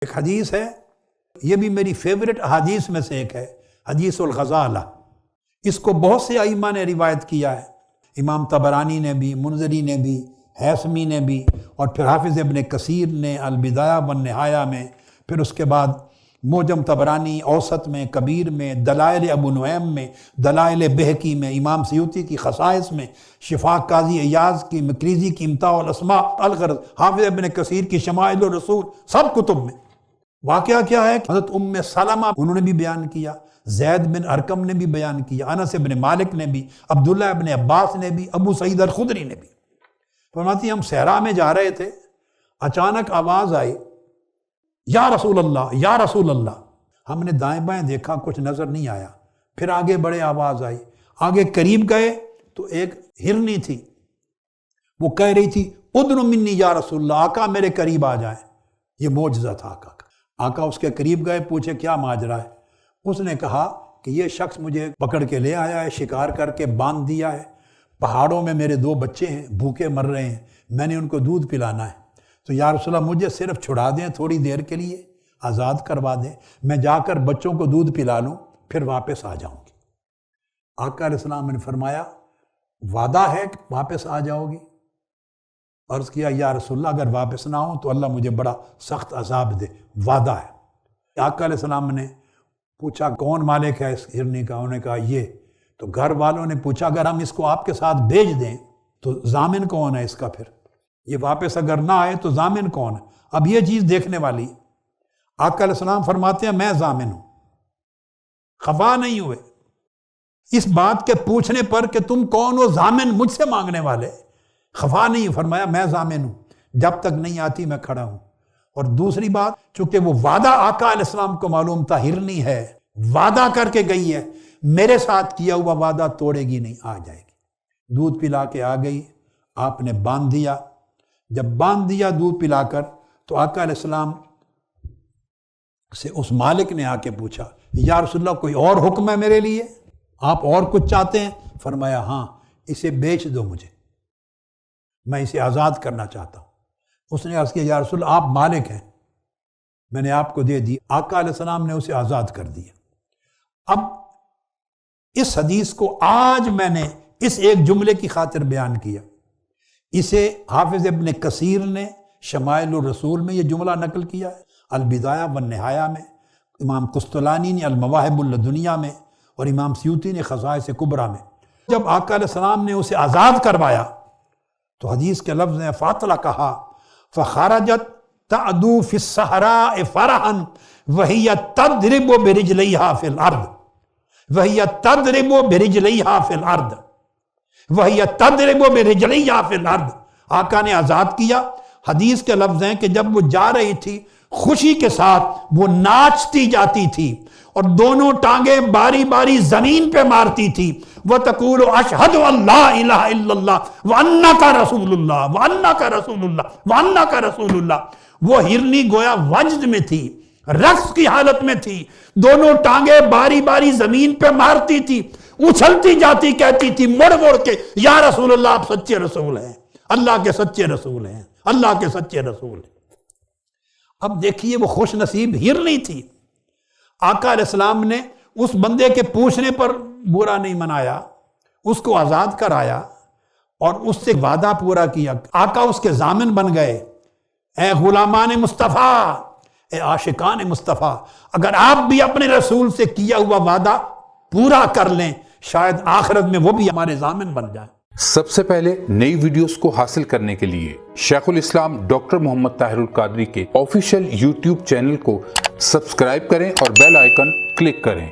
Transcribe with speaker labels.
Speaker 1: ایک حدیث ہے، یہ بھی میری فیورٹ احادیث میں سے ایک ہے، حدیث الغزالہ۔ اس کو بہت سے ائمہ نے روایت کیا ہے، امام طبرانی نے بھی، منذری نے بھی، ہیثمی نے بھی، اور پھر حافظ ابن کثیر نے البدایہ والنہایہ میں، پھر اس کے بعد معجم طبرانی اوسط میں، کبیر میں، دلائل ابو نعیم میں، دلائل بہقی میں، امام سیوطی کی خصائص میں، شفا قاضی ایاز کی، مقریزی کی امتاع الاسماء، الغرض حافظ ابن کثیر کی شمائل الرسول، سب کتب میں۔ واقعہ کیا ہے کہ حضرت ام سلمہ انہوں نے بھی بیان کیا، زید بن ارقم نے بھی بیان کیا، انس بن مالک نے بھی، عبداللہ ابن عباس نے بھی، ابو سعید الخدری نے بھی۔ فرماتی ہیں ہم صحرا میں جا رہے تھے، اچانک آواز آئی، یا رسول اللہ، یا رسول اللہ۔ ہم نے دائیں بائیں دیکھا، کچھ نظر نہیں آیا، پھر آگے بڑے، آواز آئی، آگے قریب گئے تو ایک ہرنی تھی، وہ کہہ رہی تھی ادنو منی یا رسول اللہ، آقا میرے قریب آ جائیں۔ یہ معجزہ تھا آقا کا۔ آقا اس کے قریب گئے، پوچھے کیا ماجرا ہے؟ اس نے کہا کہ یہ شخص مجھے پکڑ کے لے آیا ہے، شکار کر کے باندھ دیا ہے، پہاڑوں میں میرے 2 بچے ہیں، بھوکے مر رہے ہیں، میں نے ان کو دودھ پلانا ہے، تو یا رسول اللہ مجھے صرف چھڑا دیں، تھوڑی دیر کے لیے آزاد کروا دیں، میں جا کر بچوں کو دودھ پلا لوں، پھر واپس آ جاؤں گی۔ آقا علیہ السلام نے فرمایا وعدہ ہے کہ واپس آ جاؤ گی؟ عرض کیا یا رسول اللہ اگر واپس نہ ہوں تو اللہ مجھے بڑا سخت عذاب دے، وعدہ ہے۔ آقا علیہ السلام نے پوچھا کون مالک ہے اس ہرنی کا؟ انہوں نے کہا یہ۔ تو گھر والوں نے پوچھا اگر ہم اس کو آپ کے ساتھ بھیج دیں تو ضامن کون ہے اس کا؟ پھر یہ واپس اگر نہ آئے تو ضامن کون ہے؟ اب یہ چیز دیکھنے والی۔ آقا علیہ السلام فرماتے ہیں میں ضامن ہوں، خفا نہیں ہوئے اس بات کے پوچھنے پر کہ تم کون ہو، ضامن مجھ سے مانگنے والے، خفا نہیں، فرمایا میں ضامن ہوں، جب تک نہیں آتی میں کھڑا ہوں۔ اور دوسری بات، چونکہ وہ وعدہ آقا علیہ السلام کو معلوم تھا، ہرنی ہے، وعدہ کر کے گئی ہے، میرے ساتھ کیا ہوا وعدہ توڑے گی نہیں، آ جائے گی۔ دودھ پلا کے آ گئی، آپ نے باندھ دیا۔ جب باندھ دیا دودھ پلا کر تو آقا علیہ السلام سے اس مالک نے آ کے پوچھا یا رسول اللہ کوئی اور حکم ہے میرے لیے؟ آپ اور کچھ چاہتے ہیں؟ فرمایا ہاں، اسے بیچ دو مجھے، میں اسے آزاد کرنا چاہتا ہوں۔ اس نے عرض کیا یا رسول اللہ آپ مالک ہیں، میں نے آپ کو دے دی۔ آقا علیہ السلام نے اسے آزاد کر دیا۔ اب اس حدیث کو آج میں نے اس ایک جملے کی خاطر بیان کیا۔ اسے حافظ ابن کثیر نے شمائل الرسول میں یہ جملہ نقل کیا ہے، البدایہ والنہایہ میں، امام قسطلانی نے المواہب اللدنیہ میں، اور امام سیوطی نے خصائص کبریٰ میں۔ جب آقا علیہ السلام نے اسے آزاد کروایا تو حدیث کے لفظ ہیں فاطلقھا فخرجت تعدو فی الصحراء فرحا وہی تضرب برجلیہا فی الارض وہی تضرب برجلیہا فی الارض وہی تضرب برجلیہا فی الارض۔ آقا نے آزاد کیا۔ حدیث کے لفظ ہیں کہ جب وہ جا رہی تھی خوشی کے ساتھ وہ ناچتی جاتی تھی اور دونوں ٹانگیں باری باری زمین پہ مارتی تھی، وَتَقُولُ أَشْهَدُ أَن لَا إِلَهَ إِلَّا اللَّهُ وَأَنَّكَ رَسُولُ اللَّهِ وَأَنَّكَ رَسُولُ اللَّهِ وَأَنَّكَ رَسُولُ اللَّهِ۔ وہ ہرنی گویا وجد میں تھی، رقص کی حالت میں تھی، دونوں ٹانگیں باری باری زمین پہ مارتی تھی، اچھلتی جاتی کہتی تھی مڑ مڑ کے یا رسول اللہ آپ سچے رسول ہیں، اللہ کے سچے رسول ہیں، اللہ کے سچے رسول ہیں۔ اب دیکھیے وہ خوش نصیب ہرنی تھی، آقا علیہ السلام نے اس بندے کے پوچھنے پر برا نہیں منایا، اس کو آزاد کرایا اور اس سے وعدہ پورا کیا۔ آقا اس کے ضامن بن گئے۔ اے غلامان مصطفیٰ، اے عاشقان مصطفیٰ، اگر آپ بھی اپنے رسول سے کیا ہوا وعدہ پورا کر لیں، شاید آخرت میں وہ بھی ہمارے ضامن بن جائیں۔
Speaker 2: سب سے پہلے نئی ویڈیوز کو حاصل کرنے کے لیے شیخ الاسلام ڈاکٹر محمد طاہر القادری کے آفیشیل یوٹیوب چینل کو سبسکرائب کریں اور بیل آئیکن کلک کریں۔